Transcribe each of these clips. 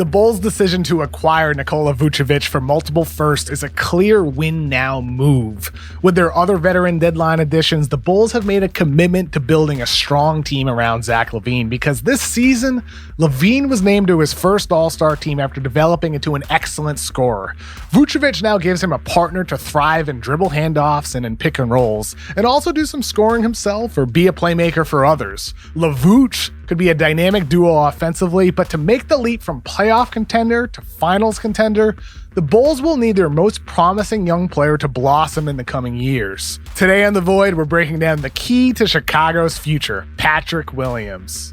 The Bulls' decision to acquire Nikola Vucevic for multiple firsts is a clear win-now move. With their other veteran deadline additions, the Bulls have made a commitment to building a strong team around Zach LaVine because this season, LaVine was named to his first All-Star team after developing into an excellent scorer. Vucevic now gives him a partner to thrive in dribble handoffs and in pick and rolls, and also do some scoring himself or be a playmaker for others. LaVuce could be a dynamic duo offensively, but to make the leap from playoff contender to finals contender, the Bulls will need their most promising young player to blossom in the coming years. Today on The Void, we're breaking down the key to Chicago's future, Patrick Williams.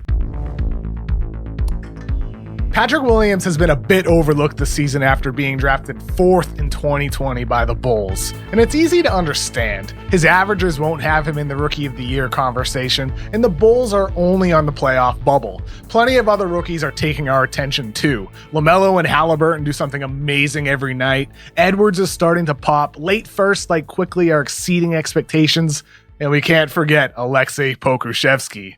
Patrick Williams has been a bit overlooked this season after being drafted 4th in 2020 by the Bulls, and it's easy to understand. His averages won't have him in the Rookie of the Year conversation, and the Bulls are only on the playoff bubble. Plenty of other rookies are taking our attention too. LaMelo and Halliburton do something amazing every night. Edwards is starting to pop. Late firsts like Quickly are exceeding expectations, and we can't forget Alexei Pokusevski.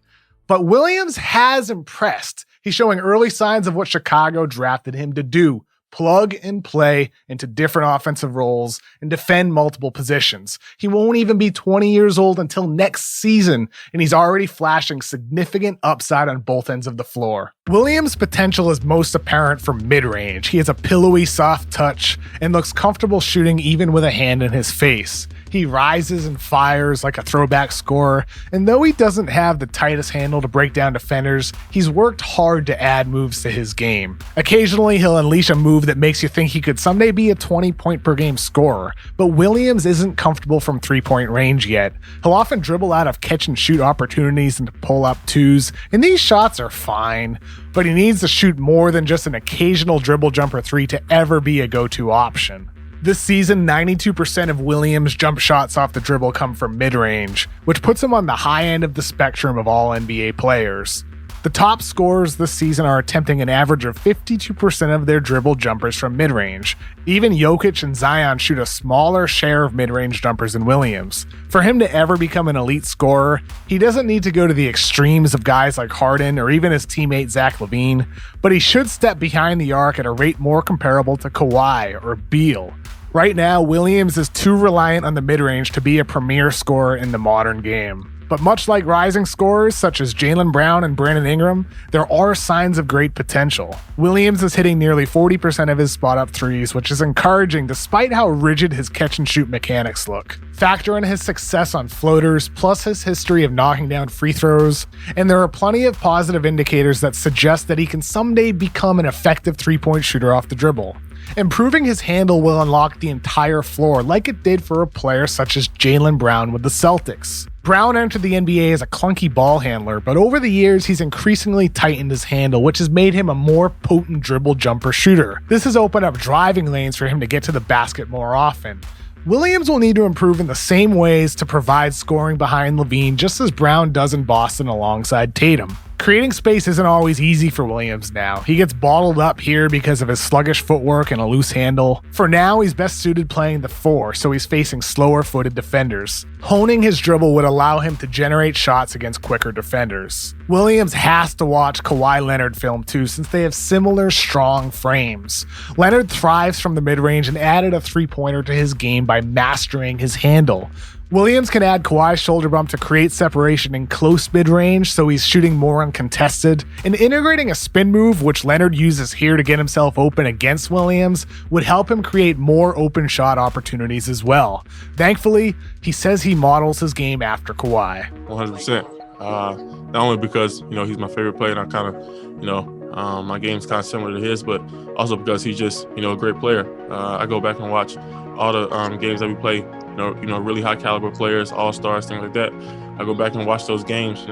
But Williams has impressed. He's showing early signs of what Chicago drafted him to do: plug and play into different offensive roles and defend multiple positions. He won't even be 20 years old until next season, and he's already flashing significant upside on both ends of the floor. Williams' potential is most apparent from mid-range. He has a pillowy, soft touch and looks comfortable shooting even with a hand in his face. He rises and fires like a throwback scorer, and though he doesn't have the tightest handle to break down defenders, he's worked hard to add moves to his game. Occasionally, he'll unleash a move that makes you think he could someday be a 20-point-per-game scorer, but Williams isn't comfortable from three-point range yet. He'll often dribble out of catch-and-shoot opportunities into pull-up twos, and these shots are fine, but he needs to shoot more than just an occasional dribble jumper three to ever be a go-to option. This season, 92% of Williams' jump shots off the dribble come from mid-range, which puts him on the high end of the spectrum of all NBA players. The top scorers this season are attempting an average of 52% of their dribble jumpers from mid-range. Even Jokic and Zion shoot a smaller share of mid-range jumpers than Williams. For him to ever become an elite scorer, he doesn't need to go to the extremes of guys like Harden or even his teammate Zach LaVine, but he should step behind the arc at a rate more comparable to Kawhi or Beal. Right now, Williams is too reliant on the mid-range to be a premier scorer in the modern game. But much like rising scorers such as Jaylen Brown and Brandon Ingram, there are signs of great potential. Williams is hitting nearly 40% of his spot-up threes, which is encouraging despite how rigid his catch-and-shoot mechanics look. Factor in his success on floaters, plus his history of knocking down free throws, and there are plenty of positive indicators that suggest that he can someday become an effective three-point shooter off the dribble. Improving his handle will unlock the entire floor like it did for a player such as Jaylen Brown with the Celtics. Brown entered the NBA as a clunky ball handler, but over the years he's increasingly tightened his handle, which has made him a more potent dribble jumper shooter. This has opened up driving lanes for him to get to the basket more often. Williams will need to improve in the same ways to provide scoring behind LaVine, just as Brown does in Boston alongside Tatum. Creating space isn't always easy for Williams now. He gets bottled up here because of his sluggish footwork and a loose handle. For now, he's best suited playing the 4, so he's facing slower-footed defenders. Honing his dribble would allow him to generate shots against quicker defenders. Williams has to watch Kawhi Leonard film too, since they have similar strong frames. Leonard thrives from the mid-range and added a three-pointer to his game by mastering his handle. Williams can add Kawhi's shoulder bump to create separation in close mid-range, so he's shooting more uncontested, and integrating a spin move, which Leonard uses here to get himself open against Williams, would help him create more open shot opportunities as well. Thankfully, he says he models his game after Kawhi. 100%. Not only because, he's my favorite player and I kind of, my game's kind of similar to his, but also because he's just, a great player. I go back and watch all the games that we play, really high caliber players, all-stars, things like that. I go back and watch those games,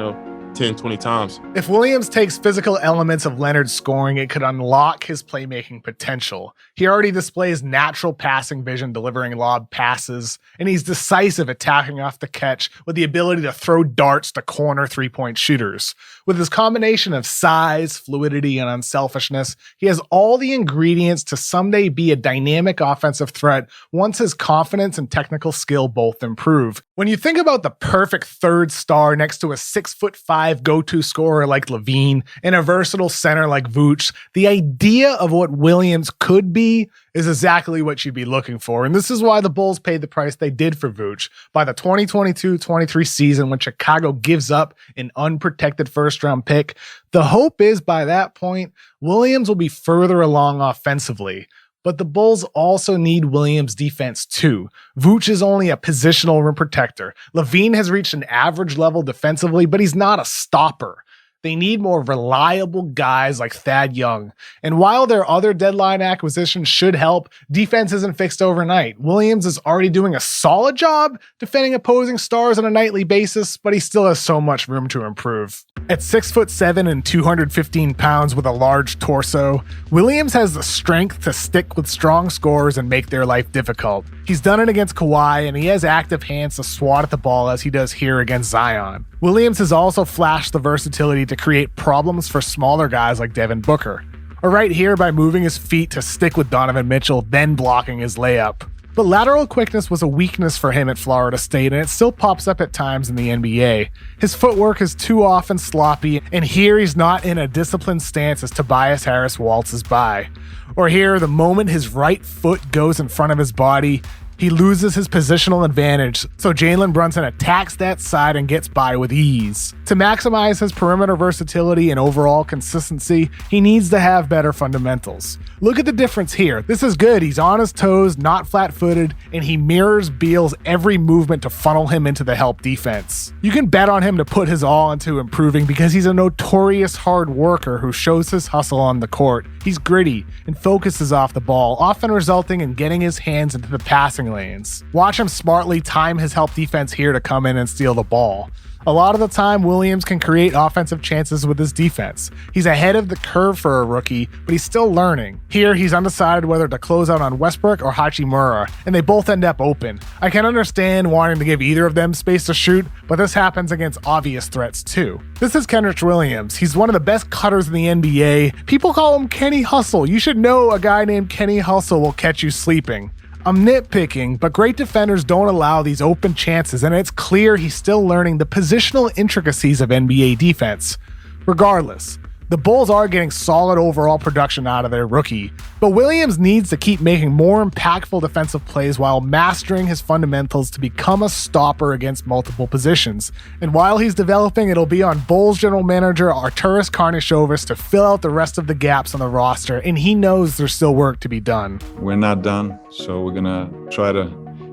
10, 20 times. If Williams takes physical elements of Leonard's scoring, it could unlock his playmaking potential. He already displays natural passing vision, delivering lob passes, and he's decisive attacking off the catch with the ability to throw darts to corner three-point shooters. With his combination of size, fluidity, and unselfishness, he has all the ingredients to someday be a dynamic offensive threat once his confidence and technical skill both improve. When you think about the perfect third star next to a 6'5" go-to scorer like LaVine and a versatile center like Vuce, the idea of what Williams could be is exactly what you'd be looking for. And this is why the Bulls paid the price they did for Vuce. By the 2022-23 season, when Chicago gives up an unprotected first-round pick, the hope is by that point, Williams will be further along offensively. But the Bulls also need Williams' defense too. Vuce is only a positional rim protector. LaVine has reached an average level defensively, but he's not a stopper. They need more reliable guys like Thad Young. And while their other deadline acquisitions should help, defense isn't fixed overnight. Williams is already doing a solid job defending opposing stars on a nightly basis, but he still has so much room to improve. At 6'7" and 215 pounds with a large torso, Williams has the strength to stick with strong scorers and make their life difficult. He's done it against Kawhi, and he has active hands to swat at the ball as he does here against Zion. Williams has also flashed the versatility to create problems for smaller guys like Devin Booker, or right here by moving his feet to stick with Donovan Mitchell, then blocking his layup. But lateral quickness was a weakness for him at Florida State, and it still pops up at times in the NBA. His footwork is too often sloppy, and here he's not in a disciplined stance as Tobias Harris waltzes by. Or here, the moment his right foot goes in front of his body, he loses his positional advantage, so Jalen Brunson attacks that side and gets by with ease. To maximize his perimeter versatility and overall consistency, he needs to have better fundamentals. Look at the difference here. This is good. He's on his toes, not flat-footed, and he mirrors Beal's every movement to funnel him into the help defense. You can bet on him to put his all into improving because he's a notorious hard worker who shows his hustle on the court. He's gritty and focuses off the ball, often resulting in getting his hands into the passing lanes. Watch him smartly time his help defense here to come in and steal the ball. A lot of the time, Williams can create offensive chances with his defense. He's ahead of the curve for a rookie, but he's still learning. Here, he's undecided whether to close out on Westbrook or Hachimura, and they both end up open. I can understand wanting to give either of them space to shoot, but this happens against obvious threats too. This is Kenrich Williams. He's one of the best cutters in the NBA. People call him Kenny Hustle. You should know a guy named Kenny Hustle will catch you sleeping. I'm nitpicking, but great defenders don't allow these open chances, and it's clear he's still learning the positional intricacies of NBA defense. Regardless, the Bulls are getting solid overall production out of their rookie, but Williams needs to keep making more impactful defensive plays while mastering his fundamentals to become a stopper against multiple positions. And while he's developing, it'll be on Bulls general manager Arturas Karnisovas to fill out the rest of the gaps on the roster, and he knows there's still work to be done. We're not done, so we're gonna try to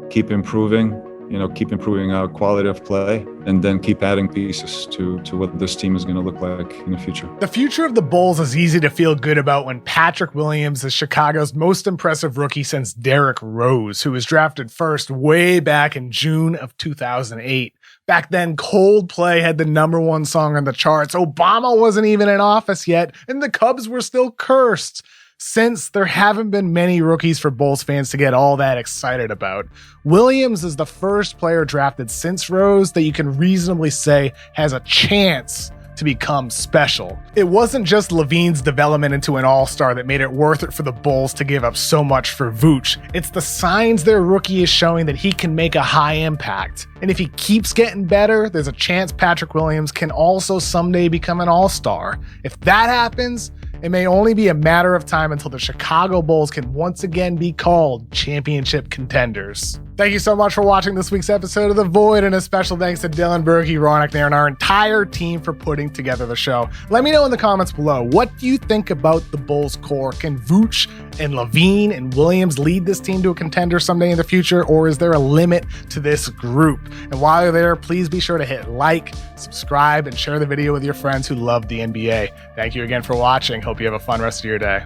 keep improving. Keep improving our quality of play, and then keep adding pieces to what this team is going to look like in the future. The future of the Bulls is easy to feel good about when Patrick Williams is Chicago's most impressive rookie since Derrick Rose, who was drafted first way back in June of 2008. Back then, Coldplay had the #1 song on the charts. Obama wasn't even in office yet, and the Cubs were still cursed. Since, there haven't been many rookies for Bulls fans to get all that excited about. Williams is the first player drafted since Rose that you can reasonably say has a chance to become special. It wasn't just LaVine's development into an all-star that made it worth it for the Bulls to give up so much for Vuce. It's the signs their rookie is showing that he can make a high impact. And if he keeps getting better, there's a chance Patrick Williams can also someday become an all-star. If that happens, it may only be a matter of time until the Chicago Bulls can once again be called championship contenders. Thank you so much for watching this week's episode of The Void, and a special thanks to Dylan Berkey, Ronick there, and our entire team for putting together the show. Let me know in the comments below, what do you think about the Bulls core? Can Vuce and LaVine and Williams lead this team to a contender someday in the future, or is there a limit to this group? And while you're there, please be sure to hit like, subscribe, and share the video with your friends who love the NBA. Thank you again for watching. Hope you have a fun rest of your day.